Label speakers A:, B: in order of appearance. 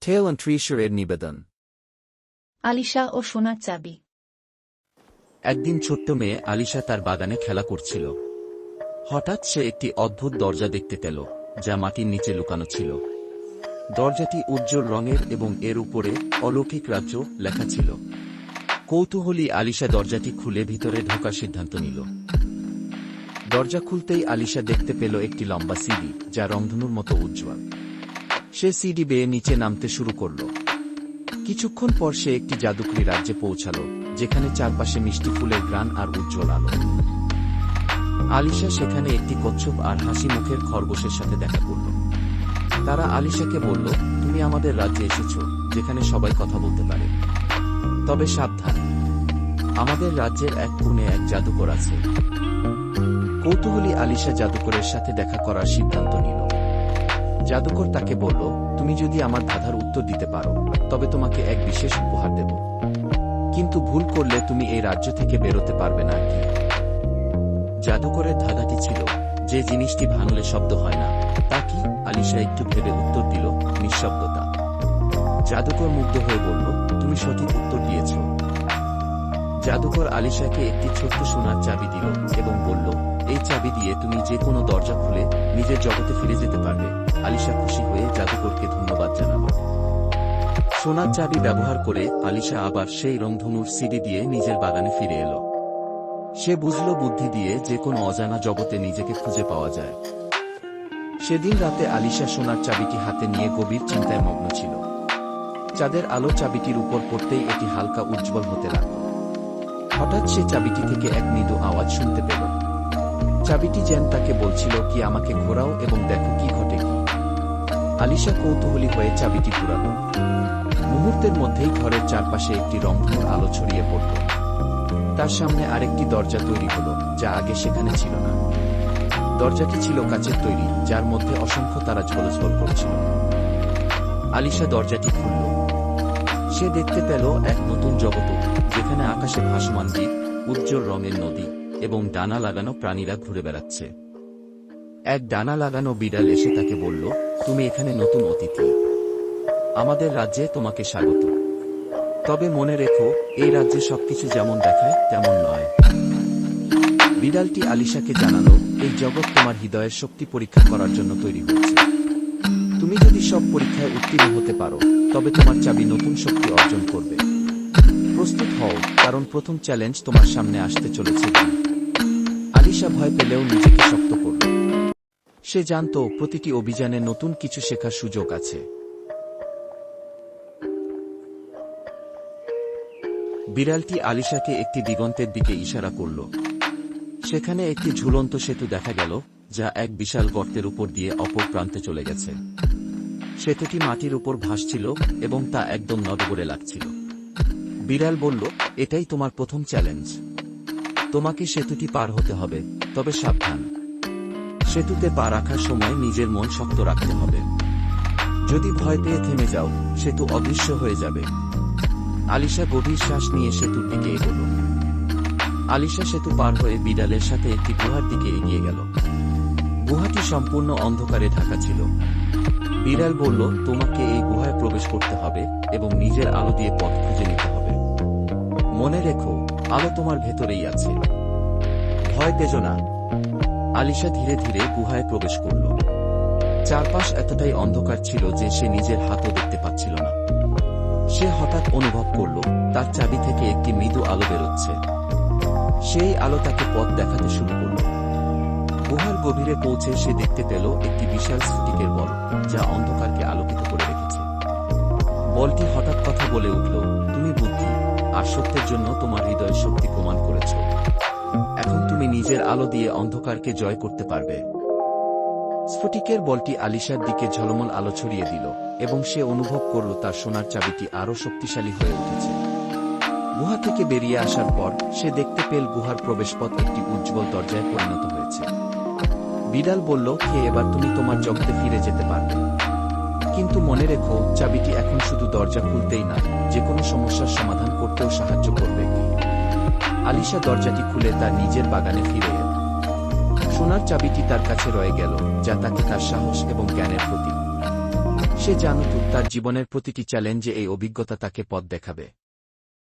A: Tale and Treasure এর নিবেদন।
B: আলিশা ও সোনার চাবি।
C: একদিন ছোট্ট মেয়ে আলিশা তার বাগানে খেলা করছিল। হঠাৎ সে একটি অদ্ভুত দরজা দেখতে পেল, যা মাটির নিচে লুকানো ছিল। দরজাটি উজ্জ্বল রঙের এবং এর উপরে অলৌকিক রাজ্য লেখা ছিল। কৌতূহলী আলিশা দরজাটি খুলে ভিতরে ঢোকার সিদ্ধান্ত নিল। দরজা খুলতেই আলিশা দেখতে পেল একটি লম্বা সিঁড়ি, যা রংধনুর মতো উজ্জ্বল। সে সিঁড়ি বেয়ে নিচে নামতে শুরু করল। কিছুক্ষণ পর সে একটি জাদুকরি রাজ্যে পৌঁছাল, যেখানে চারপাশে মিষ্টি ফুলের ঘ্রাণ আর উজ্জ্বল আলো। আলিশা সেখানে একটি কচ্ছপ আর হাসি মুখের খরগোশের সাথে দেখা করল। তারা আলিশাকে বলল, তুমি আমাদের রাজ্যে এসেছ, যেখানে সবাই কথা বলতে পারে। তবে সাবধান, আমাদের রাজ্যের এক কোণে এক জাদুকর আছে। কৌতূহলী আলিশা জাদুকরের সাথে দেখা করার সিদ্ধান্ত নিল। জাদুকর তাকে বলল, তুমি যদি আমার ধাঁধার উত্তর দিতে পারো, তবে তোমাকে এক বিশেষ উপহার দেব। কিন্তু ভুল করলে তুমি এই রাজ্য থেকে বেরোতে পারবে না। জাদুকরের ধাঁধাটি ছিল, যে জিনিসটি ভাঙলে শব্দ হয় না, তা কি? আলিশা একটু ভেবে উত্তর দিল, নিঃশব্দতা। জাদুকর মুগ্ধ হয়ে বলল, তুমি সঠিক উত্তর দিয়েছ। জাদুকর আলিশাকে একটি ছোট্ট সোনার চাবি দিল এবং বলল, এই চাবি দিয়ে তুমি যে কোনো দরজা খুলে নিজের জগতে ফিরে যেতে পারবে। আলিশা খুশি হয়ে জাদুকরকে ধন্যবাদ জানাল। সোনার চাবি ব্যবহার করে আলিশা আবার সেই রংধনুর সিঁড়ি দিয়ে নিজের বাগানে ফিরে এলো। সে বুঝল, বুদ্ধি দিয়ে যে কোনো অজানা জগতে নিজেকে খুঁজে পাওয়া যায়। সেদিন রাতে আলিশা সোনার চাবিটি হাতে নিয়ে গভীর চিন্তায় মগ্ন ছিল। চাঁদের আলো চাবিটির উপর পড়তেই এটি হালকা উজ্জ্বল হতে লাগল। হঠাৎ সে চাবিটি থেকে এক মৃদু আওয়াজ শুনতে পেল। চাবিটি যেন তাকে বলছিল, কি আমাকে ঘোরাও এবং দেখো কি ঘটে। আলিশা কৌতূহলী হয়ে চাবিটি ঘুরাল। মুহূর্তের মধ্যেই ঘরের চারপাশে একটি রংধনুর আলো ছড়িয়ে পড়ল। তার সামনে আরেকটি দরজা তৈরি হল, যা আগে সেখানে ছিল না। দরজাটি ছিল কাচের তৈরি, যার মধ্যে অসংখ্য তারা ঝলঝল করছিল। আলিশা দরজাটি খুলল। সে দেখতে পেল এক নতুন জগৎ, যেখানে আকাশে ভাসমান দ্বীপ, উজ্জ্বল রঙের নদী এবং ডানা লাগানো প্রাণীরা ঘুরে বেড়াচ্ছে। এক ডানা লাগানো বিড়াল এসে তাকে বলল, তুমি এখানে নতুন অতিথি। আমাদের রাজ্যে তোমাকে স্বাগত। তবে মনে রেখো, এই রাজ্যে সবকিছু যেমন দেখায় তেমন নয়। বিড়ালটি আলিশাকে জানালো, এই জগৎ তোমার হৃদয়ের শক্তি পরীক্ষা করার জন্য তৈরি হয়েছে। তুমি যদি সব পরীক্ষায় উত্তীর্ণ হতে পারো, তবে তোমার চাবি নতুন শক্তি অর্জন করবে। প্রস্তুত হও, কারণ প্রথম চ্যালেঞ্জ তোমার সামনে আসতে চলেছে। আলিশা ভয় পেলেও নিজেকে শক্ত করল। সে জানত, প্রতিটি অভিযানে নতুন কিছু শেখার সুযোগ আছে। বিড়ালটি আলিশাকে একটি দিগন্তের দিকে ইশারা করল। সেখানে একটি ঝুলন্ত সেতু দেখা গেল, যা এক বিশাল গর্তের উপর দিয়ে অপর প্রান্তে চলে গেছে। সেতুটি মাটির উপর ভাসছিল এবং তা একদম নড়বড়ে লাগছিল। বিড়াল বলল, এটাই তোমার প্রথম চ্যালেঞ্জ। তোমাকে সেতুটি পার হতে হবে, তবে সাবধান। সেতুতে পা রাখার সময় নিজের মন শক্ত রাখতে হবে। যদি ভয় পেয়ে থেমে যাও, সেতু অদৃশ্য হয়ে যাবে। আলিশা গভীর শ্বাস নিয়ে সেতুর দিকে এগোল। আলিশা সেতু পার হয়ে বিড়ালের সাথে একটি গুহার দিকে এগিয়ে গেল। গুহাটি সম্পূর্ণ অন্ধকারে ঢাকা ছিল। বিড়াল বলল, তোমাকে এই গুহায় প্রবেশ করতে হবে এবং নিজের আলো দিয়ে পথ খুঁজে নিতে হবে। মনে রেখো, আলো তোমার ভেতরেই আছে। ভয় পেও না। আলিশা ধীরে ধীরে গুহায় প্রবেশ করল। চারপাশ এতটাই অন্ধকার ছিল যে সে নিজের হাতও দেখতে পাচ্ছিল না। সে হঠাৎ অনুভব করল, তার চাবি থেকে একটি মৃদু আলো বেরোচ্ছে। সেই আলো তাকে পথ দেখাতে শুরু করল। গুহার গভীরে পৌঁছে সে দেখতে পেল একটি বিশাল স্ফটিকের বল, যা অন্ধকারকে আলোকিত করে রেখেছে। বলটি হঠাৎ কথা বলে উঠল, তুমি বুদ্ধি আর সত্যের জন্য তোমার হৃদয়ের শক্তি প্রমাণ করেছ। এখন তুমি নিজের আলো দিয়ে অন্ধকারকে জয় করতে পারবে। স্ফটিকের বলটি আলিশার দিকে ঝলমল আলো ছড়িয়ে দিল এবং সে অনুভব করল তার সোনার চাবিটি আরও শক্তিশালী হয়ে উঠেছে। গুহা থেকে বেরিয়ে আসার পর সে দেখতে পেল গুহার প্রবেশপথ একটি উজ্জ্বল দরজায় পরিণত হয়েছে। বিড়াল বলল, এবার তুমি তোমার জগতে ফিরে যেতে পারবে। কিন্তু মনে রেখো, চাবিটি এখন শুধু দরজা খুলতেই না, যে কোনো সমস্যার সমাধান করতেও সাহায্য করবে। আলিশা দরজাটি খুলে তার নিজের বাগানে ফিরে এল। সোনার চাবিটি তার কাছে রয়ে গেল, যা তাকে তার সাহস এবং জ্ঞানের প্রতীক। সে জানত তার জীবনের প্রতিটি চ্যালেঞ্জে এই অভিজ্ঞতা তাকে পথ দেখাবে।